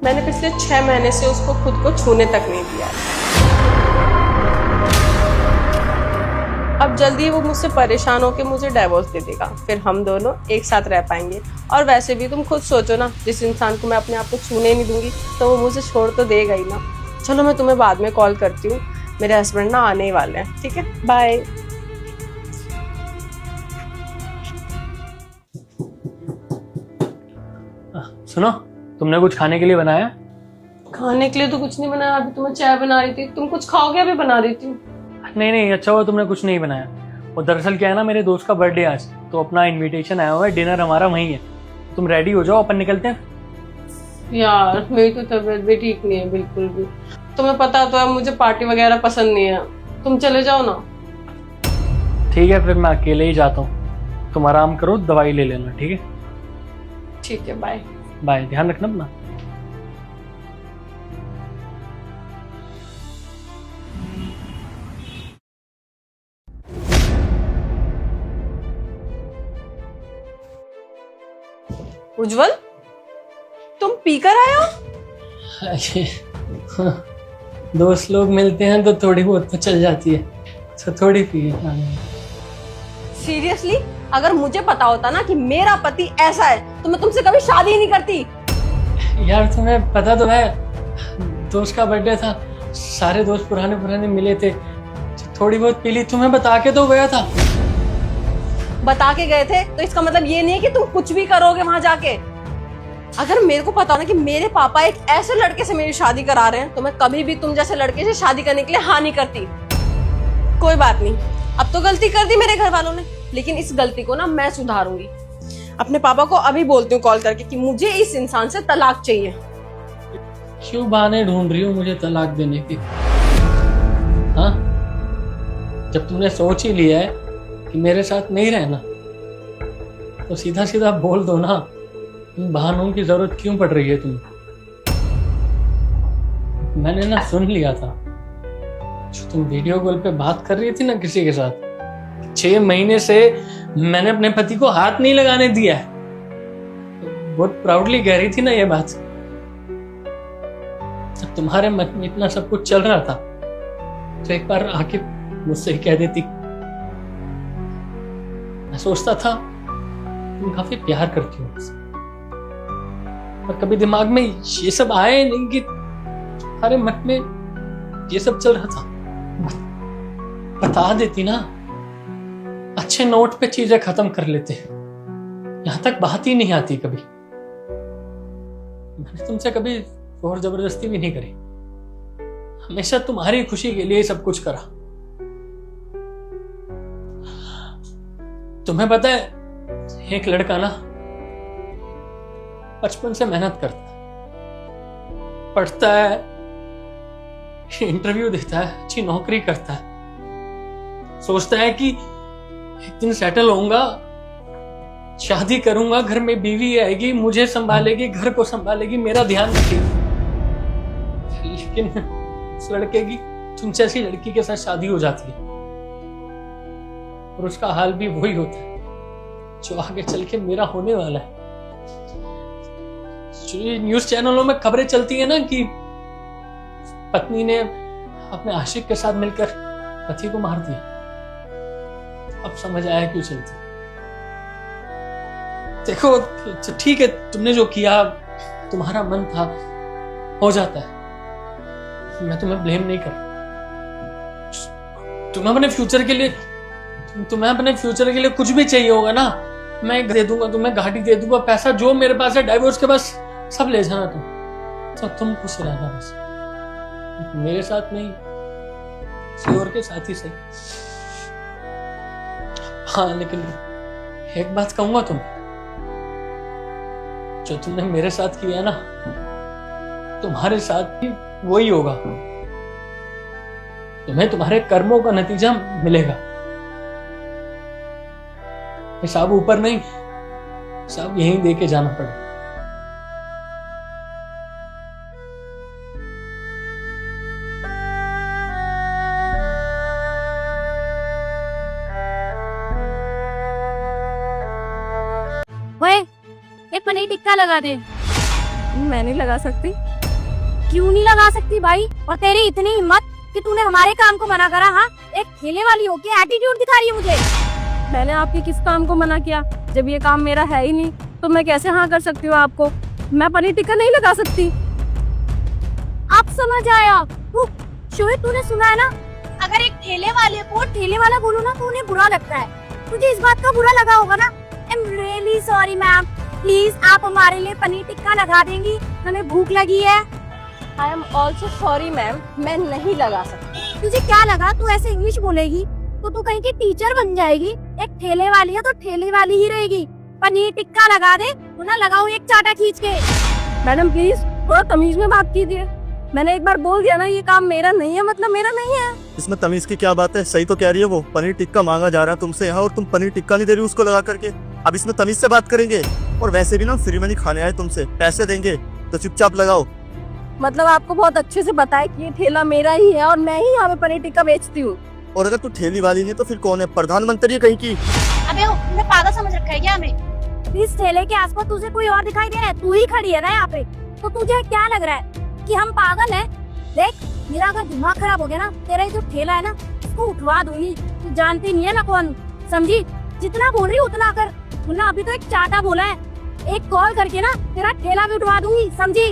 मैंने पिछले 6 महीने से उसको खुद को छूने तक नहीं दिया। अब जल्दी वो मुझसे परेशान होकर मुझे डाइवोर्स दे देगा, फिर हम दोनों एक साथ रह पाएंगे। और वैसे भी तुम खुद सोचो ना, जिस इंसान को मैं अपने आप को छूने नहीं दूंगी तो वो मुझे छोड़ तो देगा ही ना। चलो मैं तुम्हें बाद में कॉल करती हूँ, मेरे हस्बैंड ना आने ही वाले हैं। ठीक है, बाय। सुनो, तुमने कुछ खाने के लिए बनाया? खाने के लिए तो कुछ नहीं बनाया, अभी तुम्हें चाय बना रही थी। तुम कुछ खाओगे? अभी बना देती हूँ। नहीं, अच्छा हुआ तुमने कुछ नहीं बनाया। और दरअसल क्या है ना, मेरे दोस्त का बर्थडे आज, तो अपना इनविटेशन आया हुआ है, डिनर हमारा वहीं है। तुम रेडी हो जाओ, अपन निकलते हैं। यार मेरी तो तबीयत भी ठीक नहीं है बिल्कुल भी। तुम्हें पता तो है मुझे पार्टी वगैरह पसंद नहीं है। तुम चले जाओ ना। ठीक है, फिर मैं अकेले ही जाता हूँ। तुम आराम करो, दवाई ले लेना। ठीक है? ठीक है, बाय। बाय, ध्यान रखना अपना। उज्जवल, तुम पीकर आए हो? दोस्त लोग मिलते हैं तो थोड़ी बहुत तो चल जाती है, तो थोड़ी पी। सीरियसली, अगर मुझे पता होता ना कि मेरा पति ऐसा है तो मैं तुमसे कभी शादी ही नहीं करती। यार तुम्हें पता तो है, दोस्त का बर्थडे था, सारे दोस्त पुराने मिले थे, थोड़ी बहुत पी ली। तुम्हें बता के तो गया था। बता के गए थे तो इसका मतलब ये नहीं है कि तुम कुछ भी करोगे वहां जाके। अगर मेरे को पता हो ना कि मेरे पापा एक ऐसे लड़के से मेरी शादी करा रहे हैं तो मैं कभी भी तुम जैसे लड़के से शादी करने के लिए हाँ नहीं करती। कोई बात नहीं, अब तो गलती कर दी मेरे घर वालों ने, लेकिन इस गलती को ना मैं सुधारूंगी। अपने पापा को अभी बोलती हूँ कॉल करके कि मुझे इस इंसान से तलाक चाहिए। क्यों बहाने ढूंढ रही हो मुझे तलाक देने की? हाँ, जब तुमने सोच ही लिया है कि मेरे साथ नहीं रहना तो सीधा सीधा बोल दो ना। इन बहानों की जरूरत क्यों पड़ रही है तुम्हें? मैंने ना सुन लिया था जो तुम वीडियो कॉल पे बात कर रही थी ना किसी के साथ। 6 महीने से मैंने अपने पति को हाथ नहीं लगाने दिया है। बहुत प्राउडली कह रही थी ना ये बात। जब तुम्हारे मन में इतना सब कुछ चल रहा था तो एक बार आके मुझसे ही कह देती। मैं सोचता था तुम काफी प्यार करती हो मुझसे, पर कभी दिमाग में ये सब आए नहीं कि तुम्हारे मन में ये सब चल रहा था। बता देती ना, अच्छे नोट पे चीजें खत्म कर लेते। यहां तक बात ही नहीं आती कभी। मैंने तुमसे कभी जोर जबरदस्ती भी नहीं करी, हमेशा तुम्हारी खुशी के लिए सब कुछ करा। तुम्हें पता है, एक लड़का ना बचपन से मेहनत करता है, पढ़ता है, इंटरव्यू देता है, अच्छी नौकरी करता है, सोचता है कि एक दिन सेटल होऊंगा, शादी करूंगा, घर में बीवी आएगी, मुझे संभालेगी, घर को संभालेगी, मेरा ध्यान रखेगी। लेकिन उस लड़के की तुम जैसी लड़की के साथ शादी हो जाती है और उसका हाल भी वही होता है जो आगे चल के मेरा होने वाला है। जो ये न्यूज चैनलों में खबरें चलती है ना कि पत्नी ने अपने आशिक के साथ मिलकर पति को मार दिया, अब समझ आया क्यों चलती। देखो ठीक है, तुमने जो किया, तुम्हारा मन था, हो जाता है, मैं तुम्हें ब्लेम नहीं कर रहा। तुम्हें अपने फ्यूचर के लिए कुछ भी चाहिए होगा ना, मैं दे दूंगा तुम्हें, गाड़ी दे दूंगा, पैसा जो मेरे पास है, डाइवोर्स के पास सब ले जाना तुम, सब तुम खुश रहना बस। मेरे साथ नहीं, किसी और के साथ ही सही। हाँ, लेकिन एक बात कहूंगा तुम्हें, जो तुमने मेरे साथ किया ना, तुम्हारे साथ भी वही होगा। तुम्हें तुम्हारे कर्मों का नतीजा मिलेगा। हिसाब ऊपर नहीं, हिसाब यहीं दे के जाना पड़ेगा। ओए, एक पनीर टिक्का लगा दे। मैं नहीं लगा सकती। क्यों नहीं लगा सकती भाई? और तेरी इतनी हिम्मत कि तूने हमारे काम को मना करा? हाँ, एक ठेले वाली होके एटीट्यूड दिखा रही है मुझे। मैंने आपके किस काम को मना किया? जब ये काम मेरा है ही नहीं तो मैं कैसे हाँ कर सकती हूँ आपको? मैं पनीर टिक्का नहीं लगा सकती। अब समझ आया। शोएब, तूने सुना है ना, अगर एक ठेले वाले को ठेले वाला बोलो ना तो उन्हें बुरा लगता है। तुझे इस बात का बुरा लगा होगा ना? I am really sorry ma'am, please आप हमारे लिए पनीर टिक्का लगा देंगी, हमें भूख लगी है। I am also sorry ma'am, मैं नहीं लगा सकती। तुझे क्या लगा तू ऐसे इंग्लिश बोलेगी तो तू कहीं की टीचर बन जाएगी? एक ठेले वाली है तो ठेले वाली ही रहेगी। पनीर टिक्का लगा दे, तू ना लगाओ एक चाटा खींच के। मैडम प्लीज थोड़ा तमीज में बात कीजिए। मैंने एक बार बोल दिया ना, ये काम मेरा नहीं है मतलब मेरा नहीं है। इसमें तमीज की क्या बात है? सही तो कह रही है वो। पनीर टिक्का मांगा जा रहा है तुमसे यहाँ और तुम पनीर टिक्का नहीं दे रही उसको लगा करके। अब इसमें तमीज से बात करेंगे। और वैसे भी ना फ्री में नहीं खाने आए तुमसे, पैसे देंगे तो चुपचाप लगाओ। मतलब आपको बहुत अच्छे से पता है कि ये ठेला मेरा ही है और मैं ही यहाँ पे पनीर टिक्का बेचती हूँ। और अगर तू ठेली वाली नहीं तो फिर कौन है? प्रधानमंत्री है कहीं की? अबे तुमने पागल समझ रखा है क्या हमें? इस ठेले के आसपास तुझे कोई और दिखाई दे रहा है? तू ही खड़ी है ना यहाँ पे, तो तुझे क्या लग रहा है कि हम पागल हैं? देख, मेरा अगर दिमाग खराब हो गया ना, तेरा ये जो ठेला है ना उसको उठवा दूंगी। तू जानती नहीं है ना कौन, समझी? जितना बोल रही उतना कर, वरना अभी तो एक चाटा बोला है, एक कॉल करके ना तेरा ठेला भी उठवा दूंगी, समझी?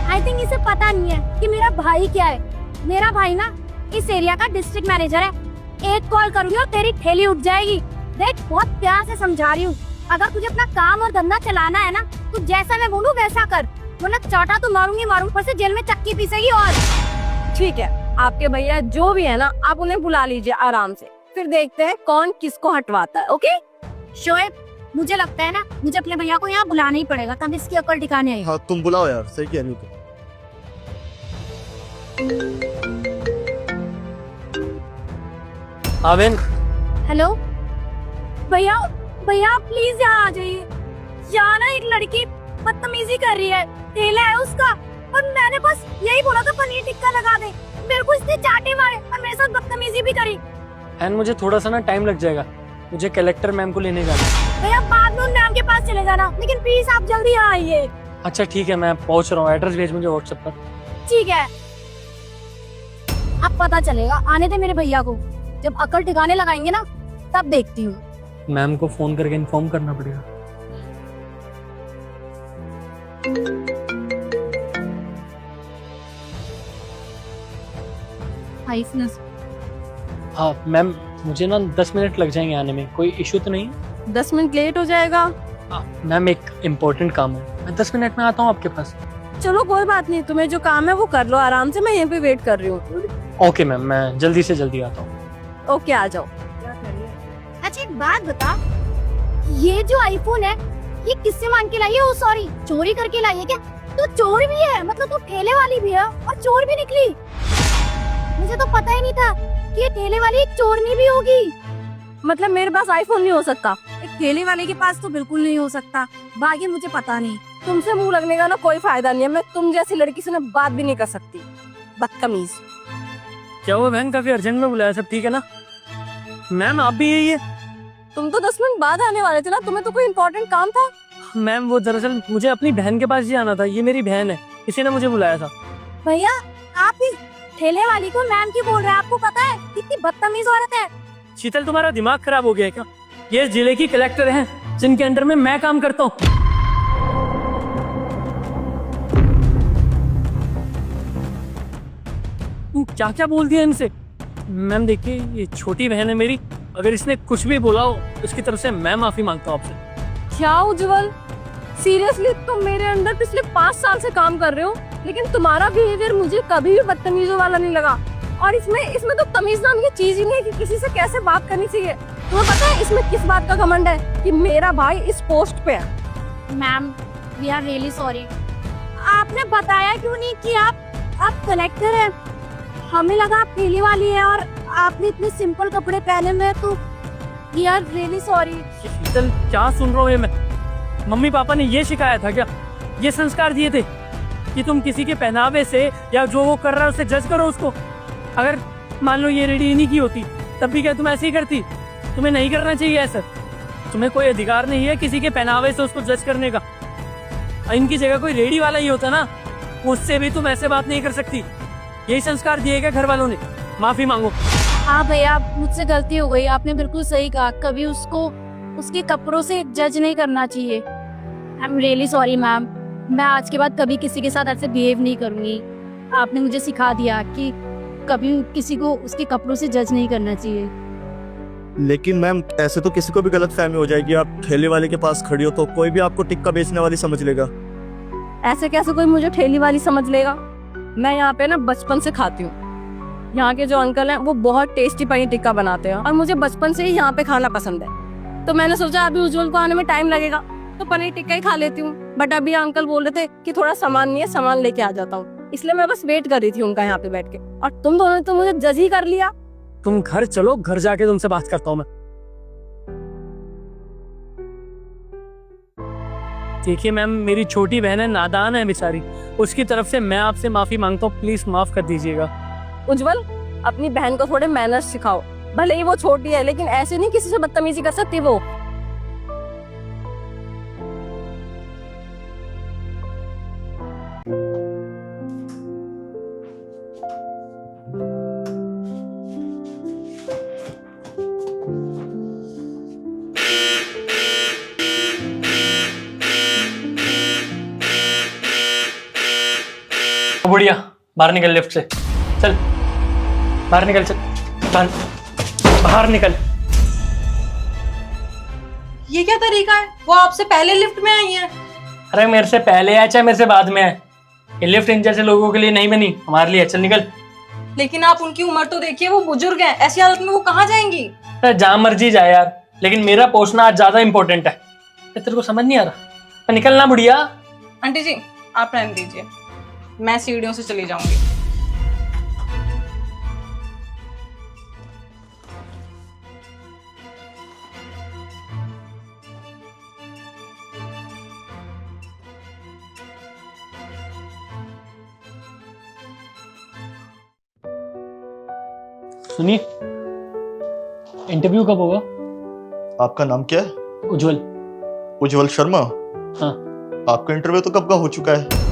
आई थिंक इसे पता नहीं है कि मेरा भाई क्या है। मेरा भाई ना इस एरिया का डिस्ट्रिक्ट मैनेजर है। एक कॉल करूंगी और तेरी ठेली उठ जाएगी। देख, बहुत प्यार से समझा रही हूँ, अगर तुझे अपना काम और धंधा चलाना है ना तो जैसा मैं बोलूँ वैसा कर, वरना चाटा तो मारूंगी पर से जेल में चक्की पीसेगी। और ठीक है, आपके भैया जो भी है ना, आप उन्हें बुला लीजिए आराम से, फिर देखते हैं कौन किसको हटवाता है। ओके शोएब, मुझे लगता है ना मुझे अपने भैया को यहाँ बुलाना ही पड़ेगा, तब इसकी अकल ठिकाने आई। हाँ तुम बुलाओ यार, सही कह रही हो। हाँ बहन। हेलो भैया, भैया प्लीज यहाँ आ जाइए। यहाँ ना एक लड़की बदतमीजी कर रही है, ठेला है उसका, और मैंने बस यही बोला था पनीर टिक्का लगा दे, मेरे को इसने चाटे मारे और मेरे साथ बदतमीजी भी करी। बहन मुझे थोड़ा सा ना टाइम लग जाएगा, मुझे कलेक्टर मैम को लेने जाना है। भैया बाद में उन मैम के पास चले जाना, लेकिन प्लीज आप जल्दी यहाँ आइए। अच्छा ठीक है, मैं पहुंच रहा हूँ, एड्रेस भेज मुझे व्हाट्सएप पर। ठीक है, अब पता चलेगा। आने दे मेरे भैया को, जब अकल ठिकाने लगाएंगे ना तब देखती हूँ। मैम को फोन करके इन्फॉर्म करना पड़ेगा। हाँ मैम, मुझे ना 10 मिनट लग जाएंगे आने में, कोई इशू तो नहीं? 10 मिनट लेट हो जाएगा। मैम एक इम्पोर्टेंट काम है, मैं 10 मिनट में आता हूँ आपके पास। चलो कोई बात नहीं, तुम्हें जो काम है वो कर लो आराम से, मैं यहीं पे वेट कर रही हूँ। ओके मैम, मैं जल्दी से जल्दी आता हूँ। ओके आ जाओ। अच्छा एक बात बता, ये जो आईफोन है ये किससे मांग के लाई है? ओ सॉरी, चोरी करके लाई है क्या? तू चोर भी है, मतलब तू ठेले वाली भी है और चोर भी निकली। मुझे तो पता ही नहीं था कि ये ठेले वाली एक चोरनी भी होगी। मतलब मेरे पास आईफोन नहीं हो सकता? एक ठेले वाले के पास तो बिल्कुल नहीं हो सकता, बाकी मुझे पता नहीं। तुमसे मुंह लगने का ना कोई फायदा नहीं है, मैं तुम जैसी लड़की से ना बात भी नहीं कर सकती, बदतमीज। क्या हुआ बहन, काफी अर्जेंट में बुलाया, सब ठीक है ना? मैम आप भी यही है? तुम तो 10 मिनट बाद आने वाले थे ना, तुम्हें तो कोई इम्पोर्टेंट काम था। मैम वो दरअसल मुझे अपनी बहन के पास ही आना था, ये मेरी बहन है, इसी ने मुझे बुलाया था। भैया आप इस ठेले वाली को मैम क्यों बोल रहे हैं? आपको पता है कितनी बदतमीज औरत है? शीतल तुम्हारा दिमाग खराब हो गया है क्या? ये जिले की कलेक्टर हैं जिनके अंडर में मैं काम करता हूँ। तुम क्या क्या बोल दिया इनसे? मैम देखिए, ये छोटी बहन है मेरी, अगर इसने कुछ भी बोला हो तो इसकी तरफ से मैं माफी मांगता हूँ आपसे। क्या उज्जवल, सीरियसली तुम मेरे अंदर पिछले 5 साल से काम कर रहे हो, लेकिन तुम्हारा बिहेवियर मुझे कभी भी बदतमीजों वाला नहीं लगा। और इसमें तो तमीज नाम की चीज ही नहीं है कि किसी से कैसे बात करनी चाहिए। तुम्हें पता है इसमें किस बात का घमंड है? कि मेरा भाई इस पोस्ट पे है। Ma'am we are really sorry. आपने बताया क्यों नहीं कि आप कलेक्टर हैं? हमें लगा आप ठेले वाली है और आपने इतने सिंपल कपड़े पहने हुए, तो वी आर रियली सॉरी। शीतल क्या सुन रहा हूँ ये मैं? मम्मी पापा ने ये सिखाया था क्या, ये संस्कार दिए थे कि तुम किसी के पहनावे से या जो वो कर रहा है उससे जज करो उसको? अगर मान लो ये रेडी नहीं की होती तब भी क्या तुम ऐसे ही करती? तुम्हें नहीं करना चाहिए ऐसा, तुम्हें कोई अधिकार नहीं है किसी के पहनावे से उसको जज करने का। इनकी जगह कोई रेडी वाला ही होता ना, उससे भी तुम ऐसे बात नहीं कर सकती। यही संस्कार दिए गए घर वालों ने। माफी मांगो। हाँ भैया, मुझसे गलती हो गई, आपने बिल्कुल सही कहा। कभी उसको उसके कपड़ों से जज नहीं करना चाहिए। I am really sorry ma'am, मैं आज के बाद कभी किसी के साथ ऐसे बिहेव नहीं करूँगी। आपने मुझे सिखा दिया कि कभी किसी को उसके कपड़ों से जज नहीं करना चाहिए। लेकिन मैम ऐसे तो किसी को भी गलत फहमी हो जाएगी। आप ठेले वाले के पास खड़ी हो तो कोई भी आपको टिक्का बेचने वाली समझ लेगा। ऐसे कैसे कोई मुझे ठेली वाली समझ लेगा? मैं यहाँ पे ना बचपन से खाती हूँ। यहाँ के जो अंकल हैं वो बहुत टेस्टी पनीर टिक्का बनाते हैं और मुझे बचपन से ही यहाँ पे खाना पसंद है। तो मैंने सोचा अभी उज्जवल को आने में टाइम लगेगा तो पनीर टिक्का ही खा लेती हूँ। बट अभी अंकल बोल रहे थे कि थोड़ा सामान नहीं है, सामान लेके आ जाता हूँ, इसलिए मैं बस वेट कर रही थी उनका यहाँ पे बैठ के। और तुम दोनों ने तो मुझे जज ही कर लिया। तुम घर चलो, घर जाके तुमसे बात करता हूँ मैं। देखिए मैम, मेरी छोटी बहन है, नादान है बेचारी, उसकी तरफ से मैं आपसे माफी मांगता हूँ, प्लीज माफ कर दीजिएगा। उज्जवल, अपनी बहन को थोड़े मैनर्स सिखाओ। भले ही वो छोटी है लेकिन ऐसे नहीं किसी से बदतमीजी कर सकती वो। बुढ़िया, बाहर निकल लिफ्ट से। चल बाहर निकल, चल बाहर, बाहर निकल। ये क्या तरीका है? वो आपसे पहले लिफ्ट में आई है। अरे मेरे से पहले आए चाहे मेरे से बाद में आए, ये लिफ्ट इन जैसे लोगों के लिए नहीं बनी, हमारे लिए। चल निकल। लेकिन आप उनकी उम्र तो देखिए, वो बुजुर्ग हैं, ऐसी हालत में वो कहाँ जाएंगी? अरे जहाँ मर्जी जाए यार, लेकिन मेरा पहुंचना आज ज्यादा इंपॉर्टेंट है। तेरे को समझ नहीं आ रहा? निकलना बुढ़िया। आंटी जी आप रहने दीजिए, मैं सीढ़ियों से चली जाऊंगी। सुनिए, इंटरव्यू कब होगा? आपका नाम क्या है? उज्जवल। उज्जवल शर्मा। हाँ। आपका इंटरव्यू तो कब का हो चुका है?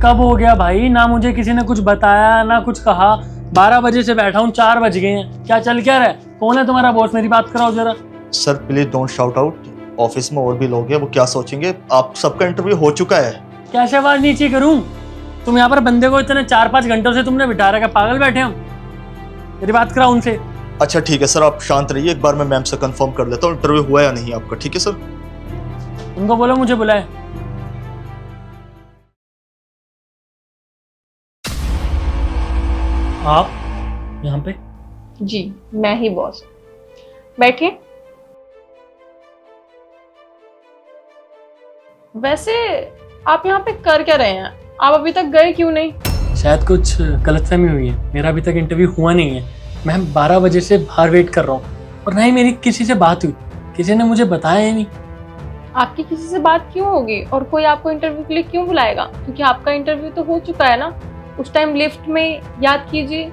कब हो गया भाई? ना मुझे किसी ने कुछ बताया ना कुछ कहा। 12 बजे से बैठा हूँ, 4 बज गए हैं। क्या चल क्या रहा है? कौन है तुम्हारा बॉस? मेरी बात कराओ जरा। Sir please don't shout out. Office में और भी लोग हैं, वो क्या सोचेंगे। आप सबका इंटरव्यू हो चुका है। कैसे आवाज नीचे करूं? तुम यहाँ पर बंदे को इतने 4-5 घंटों से तुमने बिठा रखा, पागल बैठे हम। मेरी बात कराओ उनसे। अच्छा ठीक है सर, आप शांत रहिए, एक बार मैं मैम से कंफर्म कर लेता हूँ इंटरव्यू हुआ या नहीं आपका। ठीक है सर। उनको बोलो मुझे बुलाए। आप यहाँ पे? जी मैं ही बॉस। बैठिए। वैसे आप यहाँ पे कर क्या रहे हैं? आप अभी तक गए क्यों नहीं? शायद कुछ गलतफहमी हुई है, मेरा अभी तक इंटरव्यू हुआ नहीं है। मैं 12 बजे से बाहर वेट कर रहा हूँ और ना ही मेरी किसी से बात हुई, किसी ने मुझे बताया ही नहीं। आपकी किसी से बात क्यों होगी और कोई आपको इंटरव्यू के लिए क्यों बुलाएगा? क्योंकि आपका इंटरव्यू तो हो चुका है ना। उस टाइम लिफ्ट में याद कीजिए,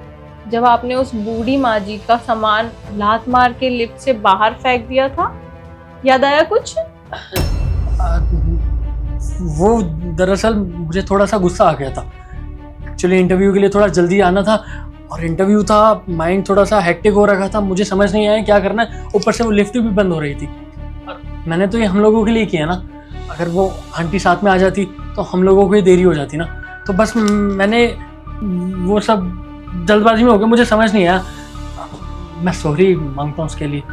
जब आपने उस बूढ़ी माँ जी का सामान लात मार के लिफ्ट से बाहर फेंक दिया था, याद आया कुछ? वो दरअसल मुझे थोड़ा सा गुस्सा आ गया था। एक्चुअली इंटरव्यू के लिए थोड़ा जल्दी आना था और इंटरव्यू था, माइंड थोड़ा सा हेक्टिक हो रखा था, मुझे समझ नहीं आया क्या करना है। ऊपर से वो लिफ्ट भी बंद हो रही थी और मैंने तो ये हम लोगों के लिए किया ना। अगर वो आंटी साथ में आ जाती तो हम लोगों को ही देरी हो जाती ना। तो बस मैंने वो सब जल्दबाजी में हो गया, मुझे समझ नहीं आया। मैं सॉरी मांगता हूँ उसके लिए।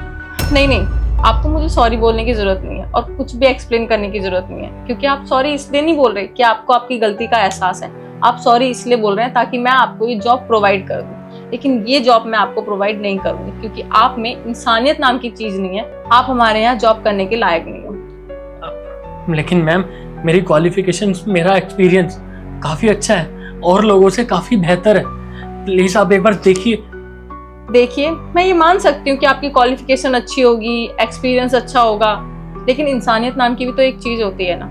नहीं, आपको मुझे सॉरी बोलने की जरूरत नहीं है और कुछ भी एक्सप्लेन करने की जरूरत नहीं है, क्योंकि आप सॉरी इसलिए नहीं बोल रहे कि आपको आपकी गलती का एहसास है। आप सॉरी इसलिए बोल रहे हैं ताकि मैं आपको ये जॉब प्रोवाइड कर दूं, लेकिन ये जॉब मैं आपको प्रोवाइड नहीं करूंगी क्योंकि आप में इंसानियत नाम की चीज नहीं है। आप हमारे यहाँ जॉब करने के लायक नहीं हो। लेकिन मैम, मेरी क्वालिफिकेशन, मेरा एक्सपीरियंस काफी अच्छा है और लोगों से काफी बेहतर है। प्लीज आप एक बार देखिए, मैं ये मान सकती हूँ कि आपकी क्वालिफिकेशन अच्छी होगी, एक्सपीरियंस अच्छा होगा, लेकिन इंसानियत नाम की भी तो एक चीज होती है ना।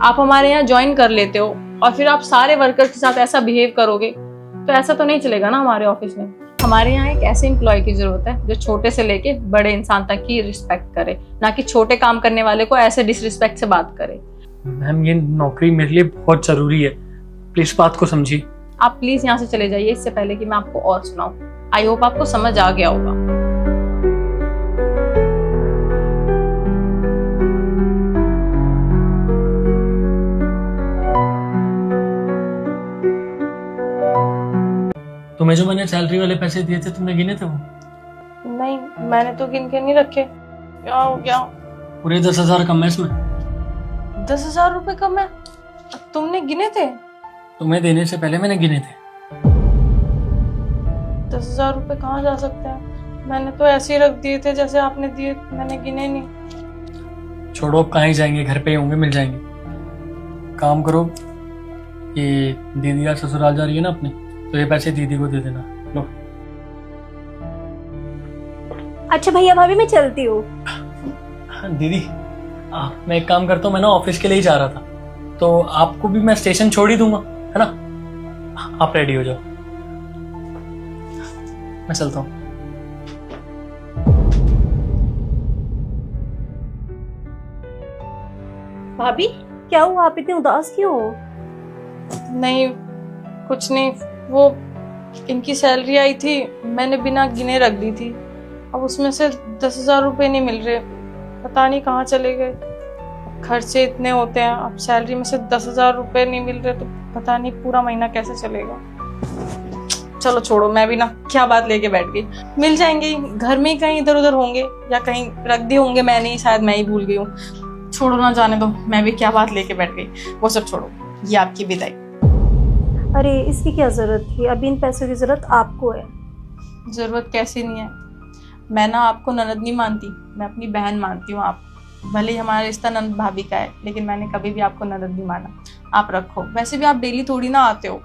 आप हमारे यहाँ ज्वाइन कर लेते हो और फिर आप सारे वर्कर्स के साथ ऐसा बिहेव करोगे तो ऐसा तो नहीं चलेगा ना हमारे ऑफिस में। हमारे यहाँ एक ऐसे एम्प्लॉय की जरूरत है जो छोटे से लेके बड़े इंसान तक की रिस्पेक्ट करे, ना कि छोटे काम करने वाले को ऐसे डिसरिस्पेक्ट से बात करे। मैम ये नौकरी मेरे लिए बहुत जरूरी है, प्लीज बात को समझिए। आप प्लीज यहाँ से चले जाइए इससे पहले कि मैं आपको और सुनाऊं। आई होप आपको समझ आ गया होगा। तुम्हें जो मैंने सैलरी वाले पैसे दिए थे तुमने गिने थे वो? नहीं, मैंने तो गिन के नहीं रखे। क्या हो गया? पूरे 10,000 कम है इसमें। 10,000 रुपए कम है? तुमने गिने थे? तुम्हें देने से पहले मैंने गिने थे। 10,000 रुपए कहाँ जा सकते हैं? मैंने तो ऐसे ही रख दिए थे जैसे आपने दिए, मैंने गिने नहीं। छोड़ो, अब कहाँ ही जाएंगे, घर पे ही होंगे, मिल जाएंगे। काम करो, ये दीदी यार ससुराल जा रही है ना अपने, तो ये पैसे दीदी को दे देना। लो। अच्छा भैया भाभी मैं चलती हूँ। हाँ, दीदी मैं एक काम करता हूँ, मैं ना ऑफिस के लिए ही जा रहा था, तो आपको भी मैं स्टेशन छोड़ ही दूंगा, है ना? आप रेडी हो जाओ, मैं चलता हूँ। भाभी क्या हुआ, आप इतने उदास क्यों हो? नहीं, कुछ नहीं। वो इनकी सैलरी आई थी, मैंने बिना गिने रख दी थी। अब उसमें से 10,000 रुपए नहीं मिल रहे, पता नहीं कहाँ चले गए। खर्चे इतने होते हैं, अब सैलरी में से 10,000 रुपए नहीं मिल रहे तो पता नहीं पूरा महीना कैसे चलेगा। चलो छोड़ो, मैं भी ना क्या बात लेके बैठ गई। मिल जाएंगे, घर में ही कहीं इधर उधर होंगे या कहीं रख दिए होंगे मैंने ही, शायद मैं ही भूल गई हूँ। छोड़ो ना, जाने दो, मैं भी क्या बात लेके बैठ गई। वो सब छोड़ो, ये आपकी विदाई। अरे इसकी क्या जरूरत थी, अभी इन पैसों की जरूरत आपको है। जरूरत कैसी नहीं है? मैं ना आपको ननद नहीं मानती, मैं अपनी बहन मानती हूँ। आप भले ही हमारा रिश्ता ननद भाभी का है, लेकिन मैंने कभी भी आपको ननद नहीं माना। आप रखो, वैसे भी आप डेली थोड़ी ना आते हो।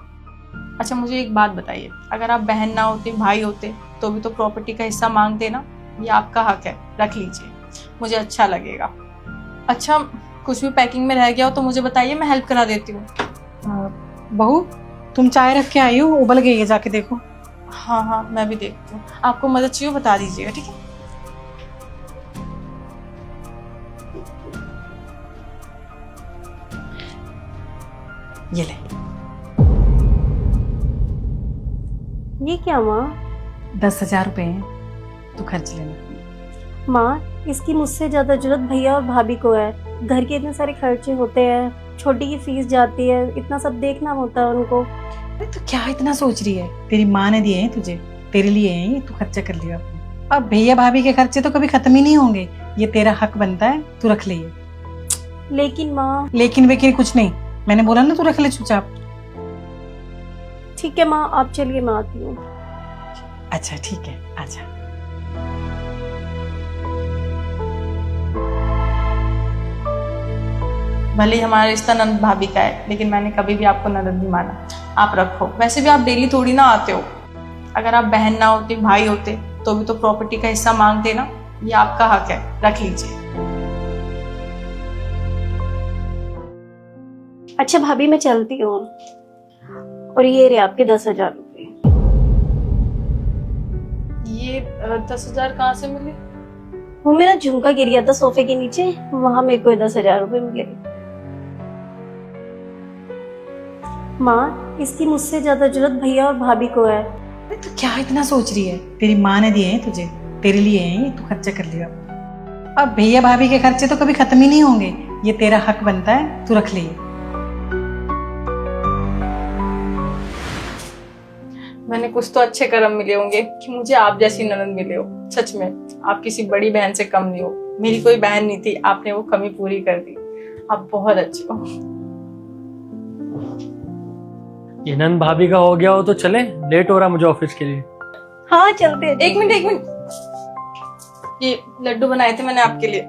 अच्छा मुझे एक बात बताइए, अगर आप बहन ना होते, भाई होते, तो भी तो प्रॉपर्टी का हिस्सा मांगते ना। ये आपका हक है, रख लीजिए, मुझे अच्छा लगेगा। अच्छा कुछ भी पैकिंग में रह गया हो तो मुझे बताइए, मैं हेल्प करा देती हूँ। बहू तुम चाय रख के आई हो, उबल गई है, जाके देखो। हाँ हाँ मैं भी देखती हूँ। आपको मदद चाहिए बता दीजिएगा, ठीक है? ये ले। ये क्या माँ? 10,000 रुपए हैं, तू खर्च लेना। माँ इसकी मुझसे ज्यादा जरूरत भैया और भाभी को है। घर के इतने सारे खर्चे होते हैं, छोटी की फीस जाती है, इतना सब देखना होता है उनको। अरे तू क्या इतना सोच रही है, तेरी माँ ने दिए हैं तुझे, तेरे लिए हैं ये, तू खर्चा कर लिया अपने। अब भैया भाभी के खर्चे तो कभी खत्म ही नहीं होंगे, ये तेरा हक बनता है, तू रख ले ये। लेकिन माँ। लेकिन वेकिन कुछ नहीं, मैंने बोला ना तू रख ले चुपचाप। ठीक है माँ, आप चलिए, मैं आती हूँ। अच्छा ठीक है, आजा। भले ही हमारा रिश्ता ननद भाभी का है, लेकिन मैंने कभी भी आपको ननद नहीं माना। आप रखो, वैसे भी आप डेली थोड़ी ना आते हो। अगर आप बहन ना होते, भाई होते, तो भी तो प्रॉपर्टी का हिस्सा मांगते ना। ये आपका हक है, रख लीजिए। अच्छा भाभी मैं चलती हूँ। और ये रहे आपके 10,000 रुपए। ये 10,000 कहाँ से मिले? वो मेरा झुमका गिर गया था सोफे के नीचे, वहां मेरे को 10,000 रुपए मिले। माँ इसकी मुझसे ज्यादा जरूरत भैया और भाभी को है। अरे तू क्या इतना सोच रही है, तेरी माँ ने दिए हैं तुझे, तेरे लिए हैं ये, तू खर्चा कर लिया। अब भैया भाभी के खर्चे तो कभी खत्म ही नहीं होंगे, ये तेरा हक बनता है, तू रख ले ये। मैंने कुछ तो अच्छे कर्म मिले होंगे कि मुझे आप जैसी ननद मिले हो। सच में आप किसी बड़ी बहन से कम नहीं हो। मेरी कोई बहन नहीं थी, आपने वो कमी पूरी कर दी। आप बहुत अच्छे हो। ये नंद भाभी का हो गया हो तो चले, लेट हो रहा मुझे ऑफिस के लिए। हाँ चलते हैं। एक मिनट, ये लड्डू बनाए थे मैंने आपके लिए।